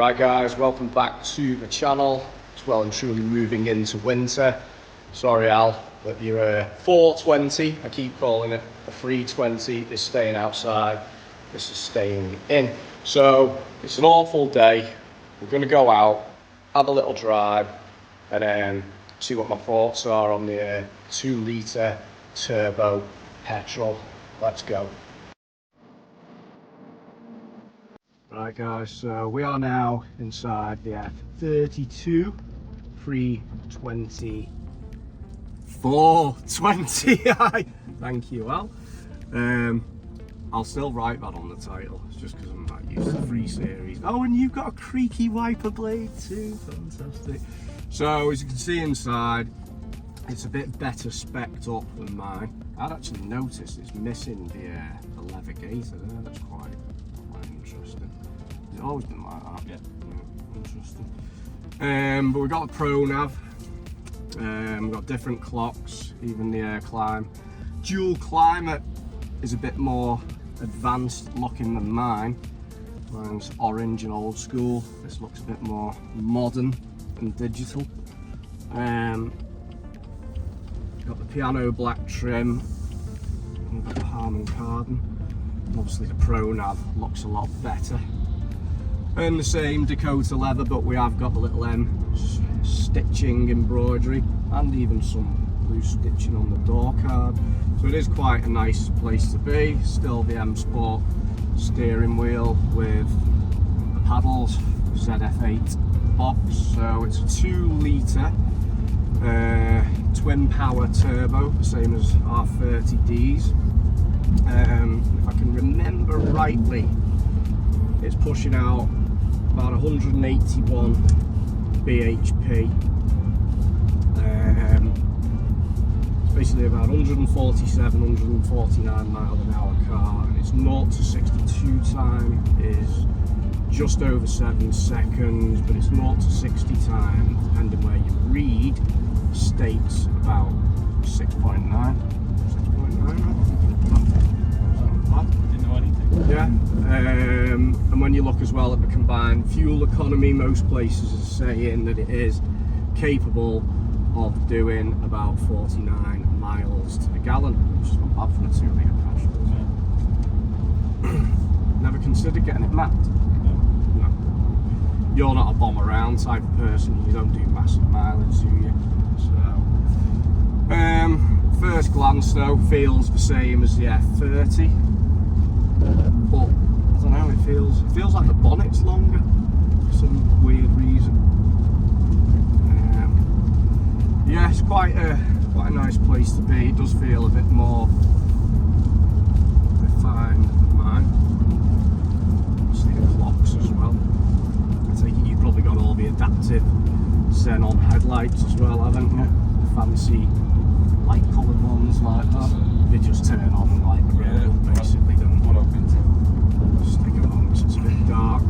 Right guys, welcome back to the channel. It's well and truly moving into winter. Sorry Al, but your 420, I keep calling it a 320, is staying outside, this is staying in. So it's an awful day. We're going to go out, have a little drive, and then see what my thoughts are on the 2 litre turbo petrol. Let's go. Right guys, so we are now inside the f32 320 420. Thank you, Al. I'll still write that on the title. It's just because I'm not used to 3 series. Oh, and you've got a creaky wiper blade too. Fantastic. So as you can see inside, it's a bit better spec'd up than mine. I'd actually noticed it's missing the leather gaiter there. That's quite interesting. It's always been like that. Yeah. Interesting. But we've got a pro nav. We've got different clocks, even the air climb. Dual climate is a bit more advanced looking than mine. Mine's orange and old school. This looks a bit more modern and digital. Got the piano black trim. We've got the Harman Kardon. Obviously the pro nav looks a lot better. And the same Dakota leather, but we have got the little stitching embroidery and even some loose stitching on the door card. So it is quite a nice place to be. Still the M Sport steering wheel with the paddles, ZF8 box. So it's a 2 litre twin power turbo, the same as our 30Ds. If I can remember rightly, it's pushing out about 181 bhp. It's basically about 147, 149 mile an hour car, and its 0 to 62 time is just over 7 seconds, but its 0 to 60 time, depending where you read, states about 6.9. 6.9. Didn't know anything. Yeah, and when you look as well at the combined fuel economy, most places are saying that it is capable of doing about 49 miles to the gallon, which is not bad for a 2 litre petrol. Never considered getting it mapped? No. You're not a bomb around type of person, you don't do massive mileage, do you? So, first glance though, feels the same as the F30. But I don't know, it feels like the bonnet's longer for some weird reason. Yeah, it's quite a nice place to be. It does feel a bit more refined than mine. Obviously the clocks as well. I take it you've probably got all the adaptive xenon headlights as well, haven't you? The fancy light coloured ones like that. They just turn on and light the road, basically, don't What I've been to. stick them on because it's a bit dark.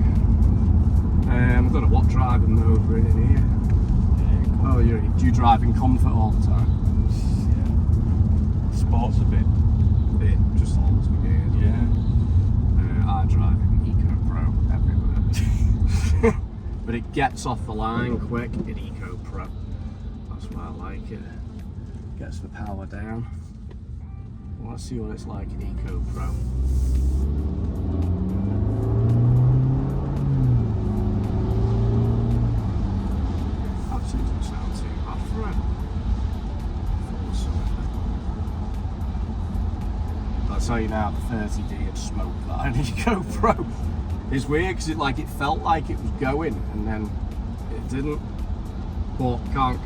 I don't know what driving over in here. Oh, do you drive in comfort all the time? Yeah. Sports a bit. Just always weird. Yeah. I drive in Eco Pro everywhere. But it gets off the line quick in Eco Pro. That's why I like it. Gets the power down. Well, let's see what it's like in Eco Pro. Actually doesn't sound too bad for it. I'll tell you now, the 30D had smoked that in Eco Pro. It's weird because it felt like it was going and then it didn't. But can't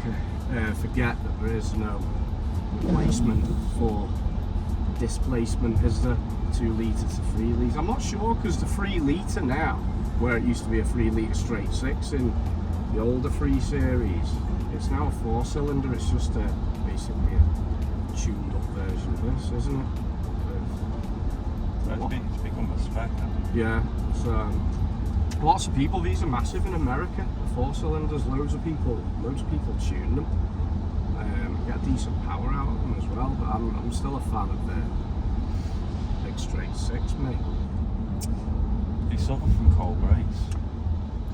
forget that there is no replacement for displacement, is there? 2 litre to 3 litre. I'm not sure because the 3 litre now, where it used to be a 3 litre straight 6 in the older 3 series, it's now a 4-cylinder. It's just basically a tuned up version of this, isn't it? It's become a spec, hasn't it? Yeah, so lots of people, these are massive in America, the 4-cylinders, loads of people tune them. Get decent power out of them as well, but I'm still a fan of the big straight 6, mate. They suffer from cold breaks.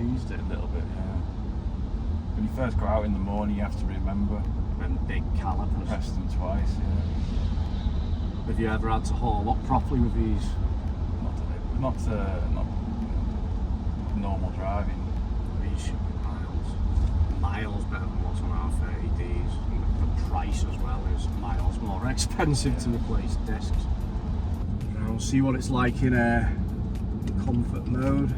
confused it a little bit. Yeah. When you first go out in the morning, you have to remember. And big calipers. Press them twice, yeah. Have you ever had to haul up properly with these? Not normal driving. These should be miles better than what's on our 30Ds. And the price as well is miles more expensive to replace discs. Now we'll see what it's like in comfort mode.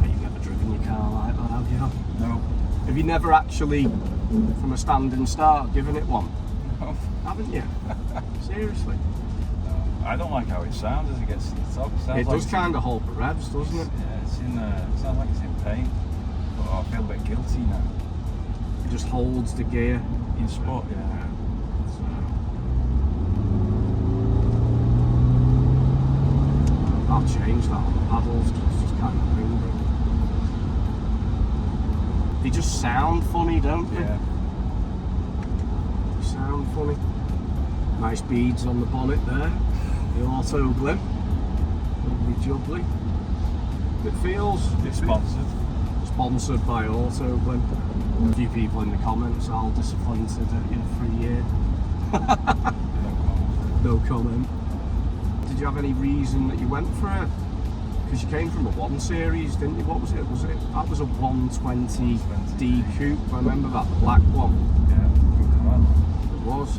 You've never driven your car like that, have you? No. Have you never actually, from a standing start, given it one? No. Haven't you? Seriously? I don't like how it sounds as it gets to the top. It does kind of hold the revs, doesn't it? Yeah, it sounds like it's in pain. But I feel a bit guilty now. It just holds the gear. In sport, yeah. So. I'll change that on the paddles because it's just kind of lingering. They just sound funny, don't they? Yeah. They sound funny. Nice beads on the bonnet there. The auto glim. Lovely jubbly. It feels... It's sponsored. Sponsored by Auto Glim. A few people in the comments all disappointed at you for a year. No comment. Did you have any reason that you went for it? Because you came from a 1 Series, didn't you? What was it? That was a 120D coupe. I remember that, the black one. Yeah, good car. It was.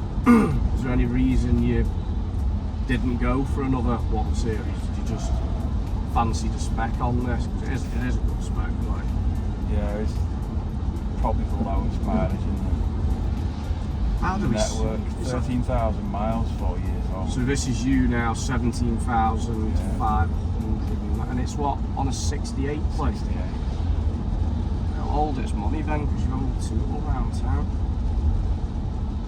Is there any reason you didn't go for another 1 Series? Did you just fancy the spec on this? Because it is a good spec, like. Yeah, it's probably the lowest mileage in How do the we network. 13,000 miles, 4 years old. So this is you now, 17,500, and it's what, on a 68 plate? 68. How old is money then, because you're only 2 around town?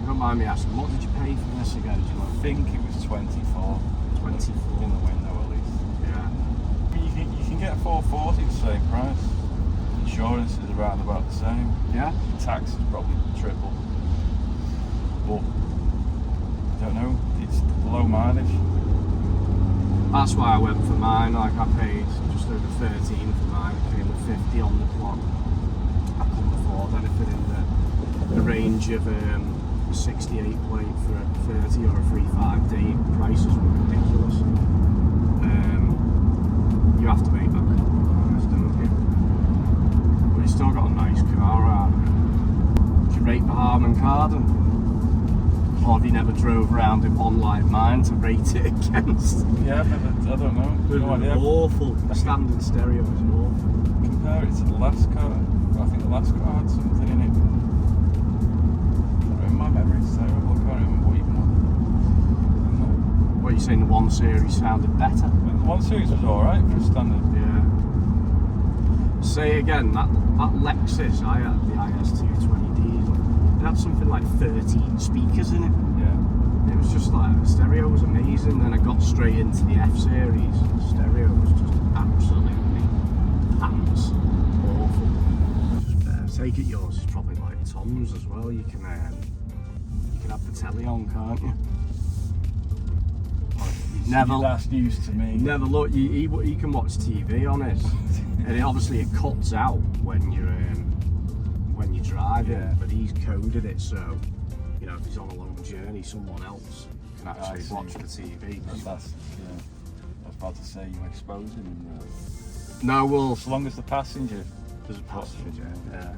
You don't mind me asking, what did you pay for this again, do you know? I think it was 24. 24. In the window at least. Yeah. I mean, you can get a 440 at the same price. Insurance is around about the same. Yeah? Tax is probably triple. But I don't know, it's low mileage. That's why I went for mine. Like, I paid just over 13 for mine. It came with 50 on the clock. I couldn't afford anything in the range of 68 plate for a 30 or a 35D. Prices were ridiculous. You have to make that compromise, don't you? But you still got a nice car out of it. Did you rate the Harman Kardon? Or have you never drove around in one like mine to rate it against? Yeah, but I don't know. No idea. Awful. The standard stereo is awful. Compare it to the last car. I think the last car had something in it. My memory's terrible. I can't remember what even. What are you saying? The 1 Series sounded better? The 1 Series was alright for a standard. Yeah. Say again, that Lexus, I had the IS220D. It had something like 13 speakers in it. Yeah. It was just like, the stereo was amazing. Then I got straight into the F Series. The stereo was just absolutely pants. Awful. Just, take it yours is probably like Tom's as well. You can have the telly on, can't you? Never. That's news to me. Never look. You can watch TV on it, and obviously it cuts out when you're driving. Yeah. But he's coded it so, you know, if he's on a long journey, someone else can actually watch the TV. That's yeah. I was about to say you expose him. No, well, As long as the passenger. there's a passenger. Yeah.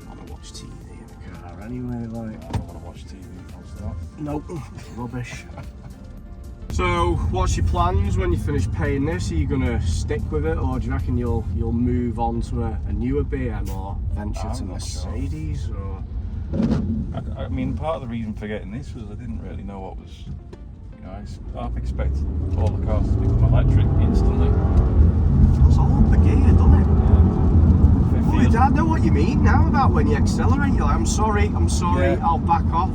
I want to watch TV in the car anyway. Like, I don't want to watch TV. Stop. nope, rubbish. So, what's your plans when you finish paying this? Are you going to stick with it, or do you reckon you'll move on to a newer BM or venture to Mercedes? Sure. Or I mean, part of the reason for getting this was I didn't really know what was. You know, I half expected all the cars to become electric instantly. it's all up the gear, doesn't it? Yeah. Well, I know what you mean now about when you accelerate. You're like, I'm sorry, Yeah. I'll back off.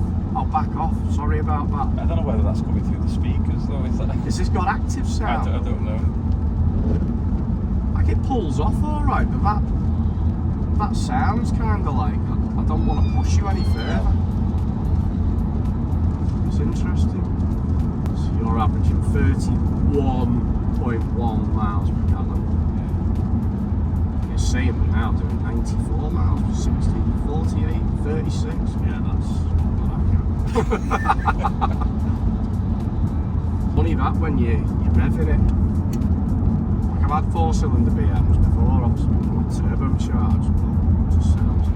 Sorry about that. I don't know whether that's coming through the speakers though. Has this got active sound? I don't know. Like, it pulls off all right, but that sounds kind of like I don't want to push you any further. It's interesting. So 31.1 miles per gallon. It's saying we're now doing 94 miles per 60, 48, 36. Yeah, that's not accurate. Funny that when you're revving it. Like I've had 4-cylinder BMs before, obviously not turbocharged, but it just sounds a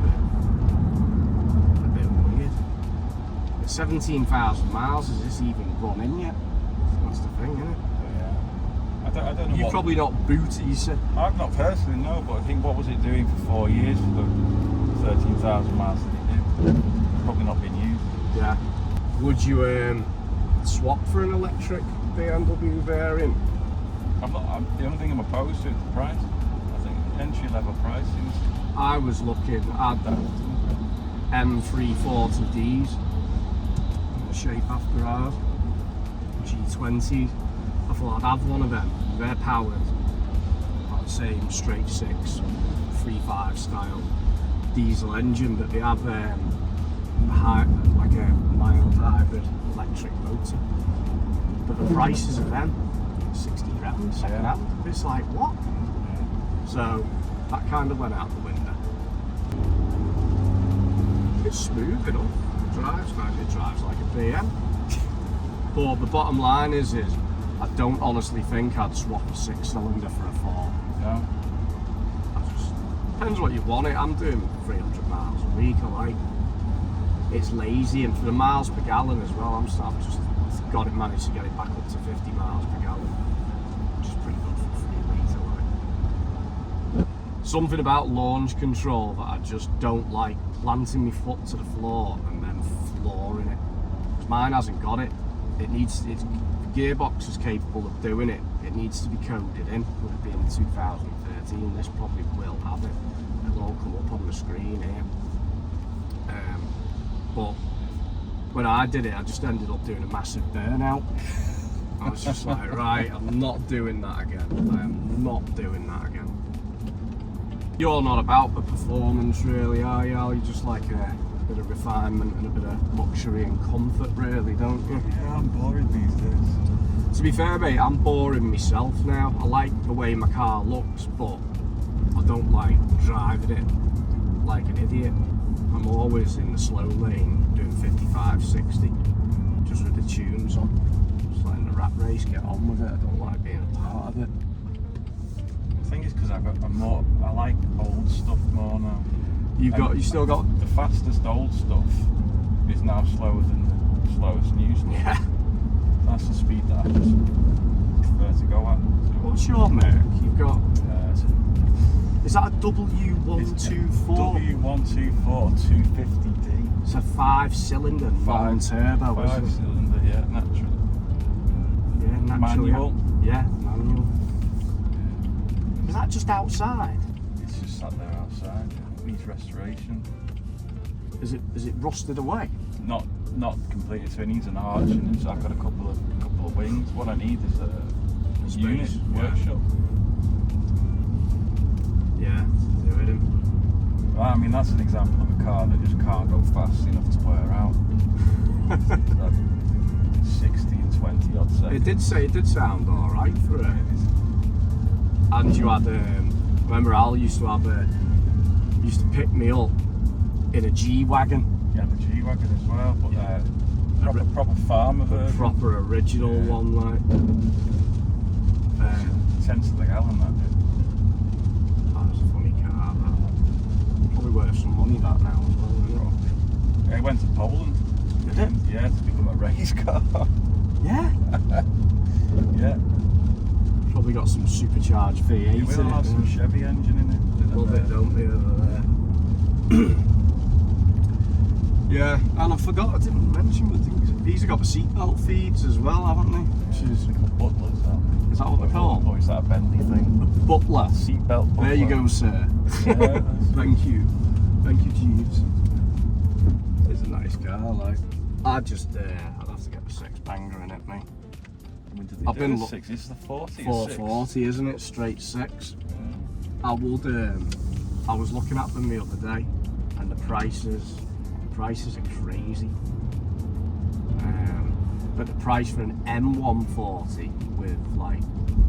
bit weird. At 17,000 miles, is this even running yet? That's the thing, isn't it? Yeah. I don't know. You've probably not booted, you said. I've not personally, no, but I think what was it doing for 4 years for the 13,000 miles that it did? Probably not been used. Yeah. Would you swap for an electric BMW variant? The only thing I'm opposed to is the price. I think entry level pricing. I was looking at M340Ds, the shape after ours, G20. I thought I'd have one of them. They're powered by the same straight 6 3.5 style diesel engine, but they have like a mild hybrid electric motor. But the prices of them, 60 grand second hand. It's like, what? So that kind of went out the window. It's smooth enough. It drives like a BM. But the bottom line is I don't honestly think I'd swap a 6-cylinder for a 4. No. Depends what you want it. I'm doing 300 miles a week. I like it's lazy, and for the miles per gallon as well, I've just got it, managed to get it back up to 50 miles per gallon, which is pretty good for a 3 litre. Like. Something about launch control that I just don't like, planting my foot to the floor and then flooring it. Mine hasn't got it. The gearbox is capable of doing it. It needs to be coded in. Would it be in 2013? This probably will have it. It'll all come up on the screen here. But when I did it, I just ended up doing a massive burnout. I was just like, right, I'm not doing that again. I am not doing that again. You're not about the performance really, are you? You're just like a bit of refinement and a bit of luxury and comfort really, don't you? Yeah, I'm boring these days. To be fair, mate, I'm boring myself now. I like the way my car looks, but I don't like driving it like an idiot. I'm always in the slow lane doing 55, 60, just with the tunes on. Just letting the rat race get on with it. I don't like being a part of it. The thing is, because I like old stuff more now. You still got the fastest old stuff is now slower than the slowest new stuff. Yeah. That's the speed that I just prefer to go at. What's your Merc? You've got. Is that a W124? W124 250D. It's a 5-cylinder, non-turbo, isn't it? 5-cylinder, yeah, natural. Yeah, natural. Manual. Yeah, manual. Is that just outside? It's just sat there outside. It needs restoration. Is it rusted away? Not completed, so it needs an arch, and I've got a couple of wings. What I need is a unit workshop. Yeah, do it in. Well, I mean, that's an example of a car that just can't go fast enough to wear out. 60 and 20 odd seconds. It did sound alright for it. And you had, remember Al used to pick me up in a G-Wagon. Yeah, the G-Wagon as well, but proper farmer version. Proper original one, like. 10 to the gallon, that did. That was a funny car, that. Probably worth some money that now as well, isn't it? It went to Poland. Did it? Yeah, to become a race car. Yeah? Yeah. Probably got some supercharged V8 It will have some Chevy engine in it. Love it, don't they, over there? Yeah, and I forgot, I didn't mention, but these have got the seatbelt feeds as well, haven't they? Which is butlers, aren't they? Is that what they're called? Or is that a Bentley thing? The butler. Seatbelt butler. There you go, sir. Yeah, Thank you, Jeeves. It's a nice car, like. I'd have to get the 6-banger in it, mate. I've been six. This is the 40. 440, isn't it? Straight 6. Yeah. I was looking at them the other day, and the prices are crazy. but the price for an M140 with like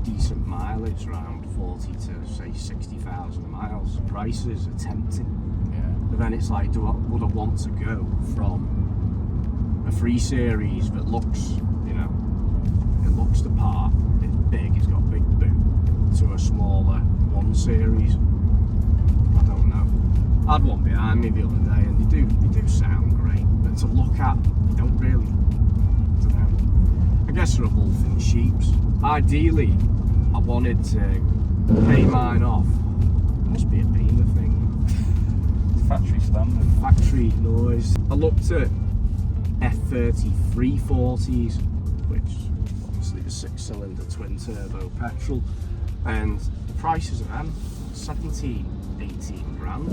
decent mileage, around 40 to say 60,000 miles, prices are tempting. Yeah. But then it's like, would I want to go from a 3 Series that looks, you know, it looks the part, it's big, it's got a big boot, to a smaller 1 Series? I don't know. I had one behind me the other day, and they do sound great, but to look at, you don't really. I don't know. I guess they're a wolf in sheep's. Ideally, I wanted to pay mine off. It must be a Beamer thing. Factory standard. Factory noise. I looked at f32 40s, which obviously the 6-cylinder twin turbo petrol, and the prices of them 18 grand.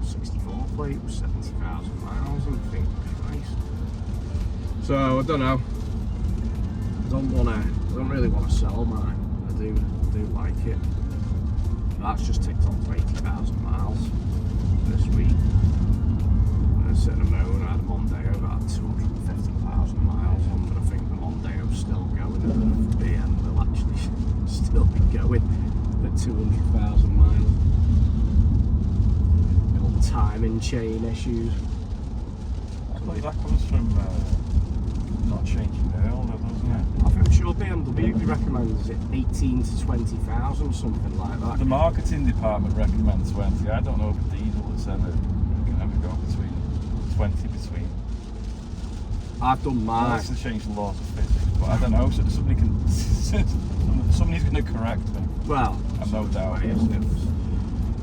64 plate with 70,000 miles, and I think Christ. So I don't know. I don't really want to sell mine. I do like it. That's just ticked on for 80,000 miles this week. At the moment, I had a Mondeo that had 250,000 miles on, but I think the Mondeo's still going. I don't know if the BM will actually still be going at 200,000 miles. The old timing chain issues. Well, that comes from not changing the oil, doesn't it? I'm sure BMW recommends it 18 to 20,000, something like that. The marketing department recommends 20. I don't know if a diesel that's ever go between 20 between. I've done mine. Unless they change the laws of physics, but I don't know. So somebody's going to correct me. Well, I've no doubt.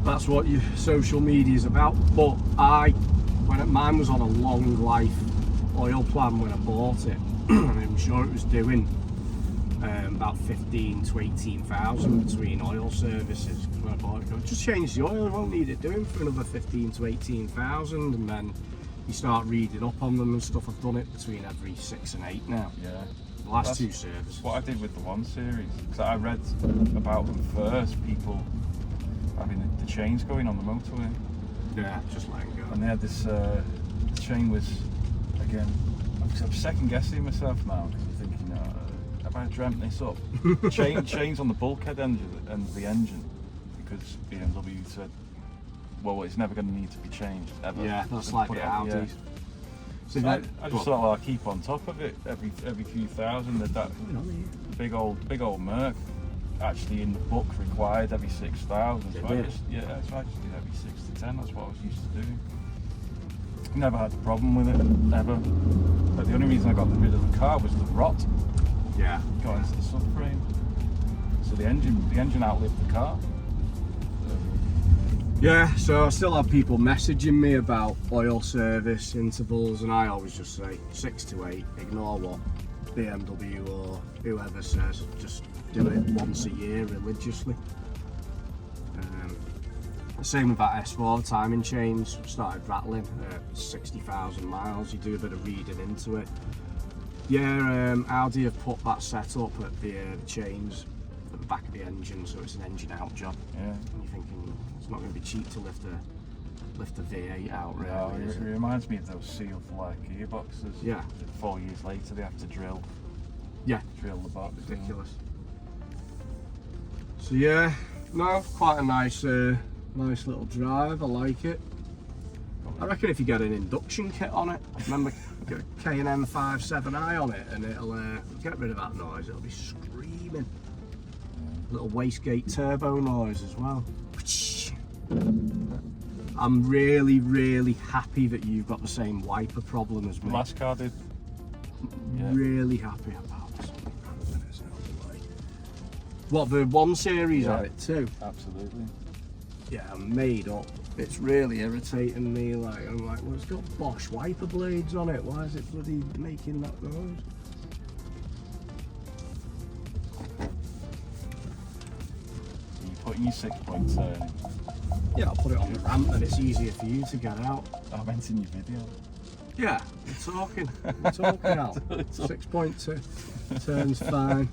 That's what your social media is about. But mine was on a long life oil plan when I bought it, and I'm sure it was doing about 15 to 18,000 between oil services when I bought it. Just change the oil, I won't need it doing for another 15 to 18,000, and then you start reading up on them and stuff. I've done it between every 6 and 8 now. Yeah. The last 2 services. What I did with the 1 Series, because I read about them first, people having the chains going on the motorway. Yeah, just letting go. And they had this, the chain was, again, I'm second guessing myself now, because I'm thinking, have I dreamt this up? Chains on the bulkhead engine and the engine, because BMW said, well, it's never going to need to be changed ever. Yeah, that's like the Audis. So I just thought, well, I'll keep on top of it every few thousand. That big old Merc actually in the book required every 6,000. So I just did every 6 to 10. That's what I was used to doing. Never had a problem with it, ever. But the only reason I got rid of the car was the rot. Yeah. Got into the subframe. So the engine outlived the car. Yeah, so I still have people messaging me about oil service intervals, and I always just say 6 to 8, ignore what BMW or whoever says, just do it once a year religiously. The same with that S4 timing chains, started rattling at 60,000 miles, you do a bit of reading into it. Yeah, Audi have put that setup at the chains at the back of the engine, so it's an engine out job. Yeah. And you're thinking, it's not going to be cheap to lift the V8 out, really. No, it reminds me of those seal for like gearboxes. Yeah. 4 years later they have to drill. Yeah. Drill the box. Ridiculous. So yeah, no, quite a nice little drive. I like it. I reckon if you get an induction kit on it, remember get a K&M 57i on it, and it'll get rid of that noise. It'll be screaming. Little wastegate turbo noise as well. I'm really happy that you've got the same wiper problem as me. Last car did. Yeah. Really happy about this. What, the 1 Series on it too? Absolutely. Yeah, I'm made up. It's really irritating me. Like, I'm like, well, it's got Bosch wiper blades on it. Why is it bloody making that noise? You put in your 6-point turn. Yeah, I'll put it on the ramp and it's easier for you to get out. I meant in your video. Yeah, we're talking out. 6.2 turns fine.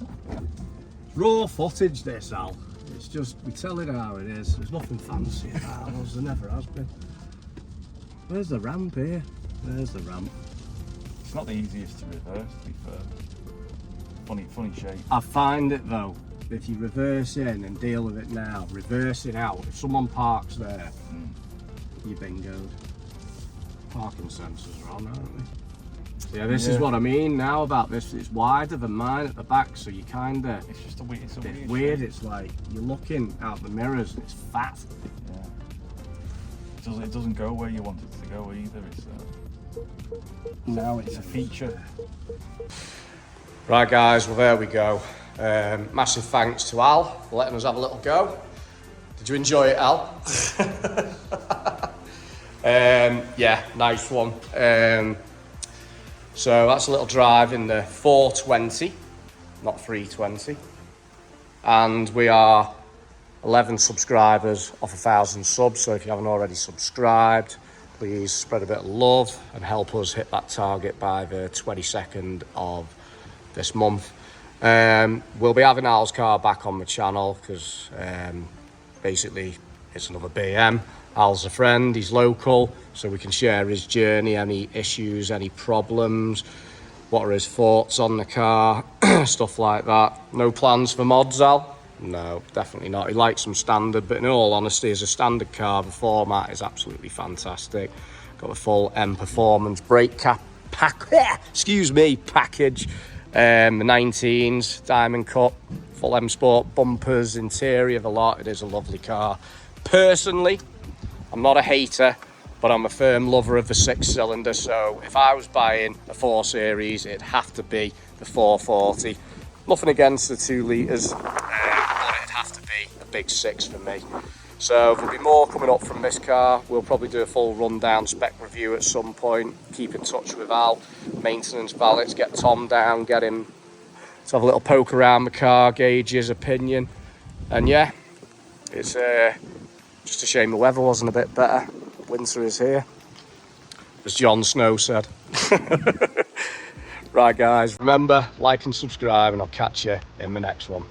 Raw footage this, Al. It's just, we tell it how it is. There's nothing fancy about us, there never has been. Where's the ramp here? There's the ramp. It's not the easiest to reverse, to be fair. Funny shape. I find it though, if you reverse in and deal with it now, reversing out, if someone parks there, you're bingoed. Parking sensors are on, aren't they? Yeah, this is what I mean now about this. It's wider than mine at the back, so you kind of... It's just a weird... It's weird. It's like you're looking out the mirrors and it's fat. Yeah. It doesn't go where you want it to go either. It's a feature. Right guys, well there we go. Massive thanks to Al for letting us have a little go. Did you enjoy it, Al? Yeah, nice one. So that's a little drive in the 420, not 320. And we are 11 subscribers off 1,000 subs. So if you haven't already subscribed, please spread a bit of love and help us hit that target by the 22nd of this month. We'll be having Al's car back on the channel because basically it's another BM. Al's a friend, he's local, so we can share his journey, any issues, any problems, what are his thoughts on the car, stuff like that. No plans for mods, Al? No, definitely not. He likes some standard, but in all honesty, as a standard car, the format is absolutely fantastic. Got the full M Performance brake package. The 19s, diamond cut, full M Sport bumpers, interior, the lot. It is a lovely car. Personally, I'm not a hater, but I'm a firm lover of the 6-cylinder, so if I was buying a 4 Series, it'd have to be the 440. Nothing against the 2 litres, but it'd have to be a big 6 for me. So there'll be more coming up from this car. We'll probably do a full rundown spec review at some point. Keep in touch with Al, maintenance valets, get Tom down, get him to have a little poke around the car, gauge his opinion. And yeah, it's just a shame the weather wasn't a bit better. Winter is here, as Jon Snow said. Right guys, remember, like and subscribe, and I'll catch you in the next one.